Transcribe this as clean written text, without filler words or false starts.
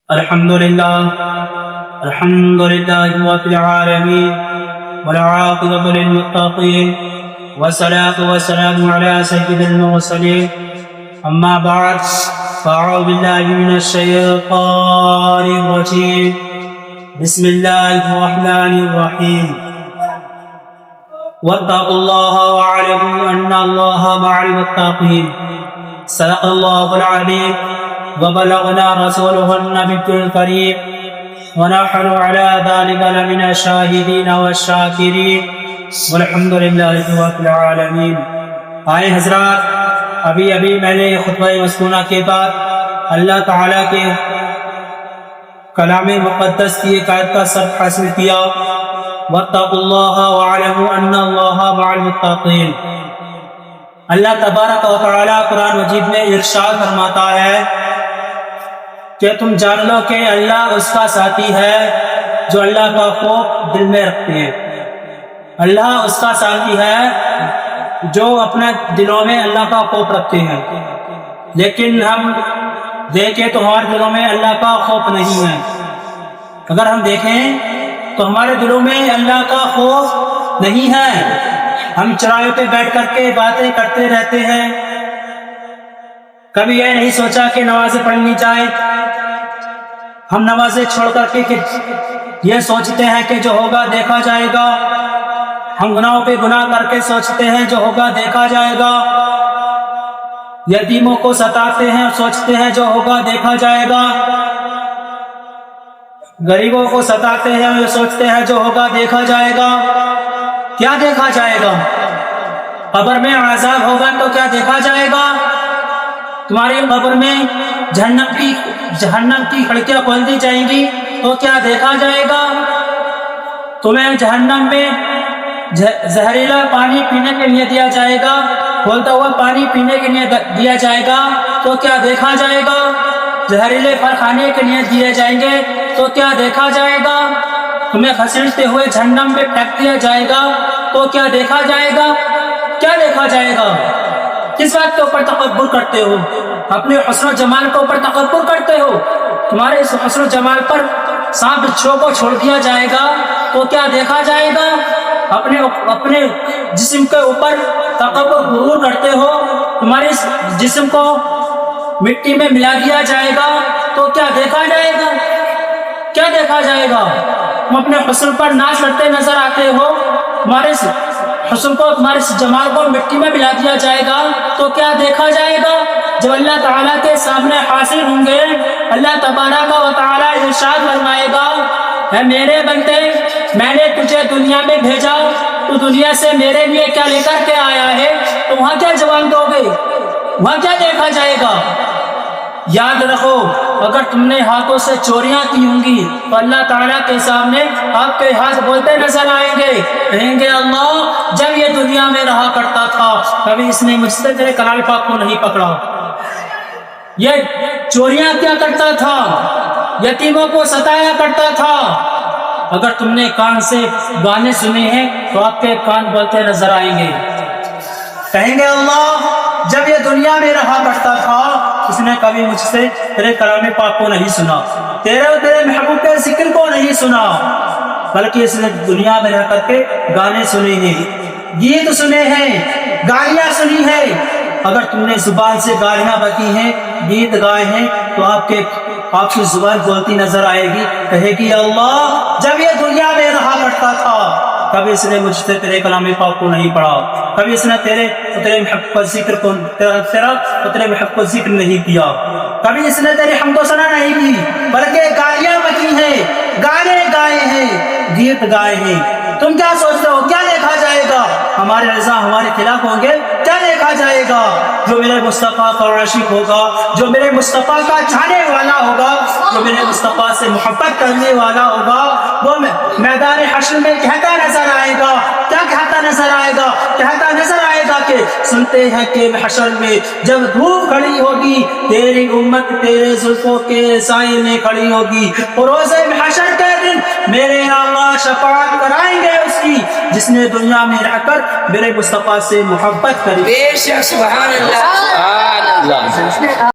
الحمد لله رب العالمين والعاقبة للمتقين والصلاة والسلام على سيد المرسلين أما بعد فأعوذ بالله من الشيطان الرجيم بسم الله الرحمن الرحيم واتقوا الله واعلموا أن الله مع المتقين صدق الله العظيم وبلغنا رسوله النبي الكريم ونحن على ذلك لمن الشاهدين والشاكرين والحمد لله رب العالمین۔ آئے حضرات، ابھی میں نے خطبہ مسکونہ کے بعد اللہ تعالیٰ کے کلام مقدس کی ایک آیت کا سبق حاصل کیا، واتقوا اللہ واعلموا ان اللہ مع المتقین۔ اللہ تبارک و تعالیٰ قرآن مجید میں ارشاد فرماتا ہے کہ تم جان لو کہ اللہ اس کا ساتھی ہے جو اللہ کا خوف دل میں رکھتے ہیں۔ اللہ اس کا ساتھی ہے جو اپنے دلوں میں اللہ کا خوف رکھتے ہیں، لیکن ہم دیکھیں تو ہمارے دلوں میں اللہ کا خوف نہیں ہے۔ اگر ہم دیکھیں تو ہمارے دلوں میں اللہ کا خوف نہیں ہے۔ ہم چرائیوں پہ بیٹھ کر کے باتیں کرتے رہتے ہیں، کبھی یہ نہیں سوچا کہ نمازیں پڑھنی چاہیے۔ ہم نمازیں چھوڑ کر کے یہ سوچتے ہیں کہ جو ہوگا دیکھا جائے گا۔ ہم گناہوں پہ گناہ کر کے سوچتے ہیں جو ہوگا دیکھا جائے گا۔ یتیموں کو ستاتے ہیں، سوچتے ہیں جو ہوگا دیکھا جائے گا۔ غریبوں کو ستاتے ہیں، سوچتے ہیں جو ہوگا دیکھا جائے گا۔ کیا دیکھا جائے گا؟ قبر میں عذاب ہوگا تو کیا دیکھا جائے گا؟ تمہاری قبر میں جہنم کی کھڑکیاں کھول دی جائیں گی تو کیا دیکھا جائے گا؟ تمہیں جہنم میں زہریلا پانی پینے کے لیے دیا جائے گا، کھولتا ہوا پانی پینے کے لیے دیا جائے گا تو کیا دیکھا جائے گا؟ زہریلے پھل کھانے کے لیے دیے جائیں گے تو کیا دیکھا جائے گا؟ تمہیں گھسیٹتے ہوئے جہنم میں پھینک دیا جائے گا تو کیا دیکھا جائے گا؟ کیا دیکھا جائے گا؟ کس بات کے اوپر تکبر کرتے ہو؟ اپنے حسن و جمال کے اوپر تکبر کرتے ہو؟ تمہارے اس حسن و جمال پر سانپ بچھو کو چھوڑ دیا جائے گا تو کیا دیکھا جائے گا؟ اپنے جسم کے اوپر تکبر غرور کرتے ہو، تمہارے اس جسم کو مٹی میں ملا دیا جائے گا تو کیا دیکھا جائے گا؟ کیا دیکھا جائے گا؟ تم اپنے حسن پر ناز کرتے نظر آتے ہو، تمہارے حسن کو، تمہارے جمال کو مٹی میں ملا دیا جائے گا تو کیا دیکھا جائے گا؟ جب اللہ تعالیٰ کے سامنے حاضر ہوں گے، اللہ تبارک و تعالیٰ ارشاد فرمائے گا، اے میرے بندے، میں نے تجھے دنیا میں بھیجا، تو دنیا سے میرے لیے کیا لے کر کے آیا ہے؟ تو وہاں کیا جواب دو گے؟ وہاں کیا دیکھا جائے گا؟ یاد رکھو، اگر تم نے ہاتھوں سے چوریاں کی ہوں گی تو اللہ تعالیٰ کے سامنے آپ کے ہاتھ بولتے نظر آئیں گے، کہیں گے اللہ جب یہ دنیا میں رہا کرتا تھا کبھی اس نے مجھ سے تیرے کلام پاک کو نہیں پکڑا، یہ چوریاں کیا کرتا تھا، یتیموں کو ستایا کرتا تھا۔ اگر تم نے کان سے گانے سنے ہیں تو آپ کے کان بولتے نظر آئیں گے، کہیں گے اللہ جب یہ دنیا میں رہا کرتا تھا اس نے کبھی مجھ سے تیرے کلام پاک کو نہیں سنا، تیرے محبوب کے ذکر کو نہیں سنا، بلکہ اس نے دنیا میں رہ کر کے گانے سنے ہیں، گیت سنے ہیں، گالیاں سنی ہیں۔ اگر تم نے زبان سے گالیاں بکی ہیں، گیت گائے ہیں تو آپ کی زبان بولتی نظر آئے گی، کہے گی اللہ جب یہ دنیا میں رہا کرتا تھا کبھی اس نے مجھ سے تیرے کلام پاک کو نہیں پڑھا، کبھی اس نے تیرے محبت کا ذکر کو تیرے محبت کو ذکر نہیں کیا، کبھی اس نے تیری حمد و ثنا نہیں کی، بلکہ گالیاں بکی ہیں، گانے گائے ہیں، گیت گائے ہیں۔ تم کیا سوچتے ہو کیا دیکھا جائے گا؟ ہمارے رضا ہمارے خلاف ہوں گے، کیا دیکھا جائے گا؟ جو میرے مصطفیٰ کا عاشق ہوگا، جو میرے مصطفیٰ کا چاہنے والا ہوگا، جو میرے مصطفیٰ سے محبت کرنے والا ہوگا، وہ میدان حشر میں کہتا نظر آئے گا۔ کیا کہتا نظر آئے گا؟ کہتا نظر آئے گا کہ سنتے ہیں کہ حشر میں جب دھوپ کھڑی ہوگی تیری امت تیرے زلفوں کے سائے میں کھڑی ہوگی، روز حشر کے دن میرے آقا شفاعت کرائیں گے اس کی جس نے دنیا میں رہ کر میرے مصطفیٰ سے محبت کری۔ بے شک سبحان اللہ۔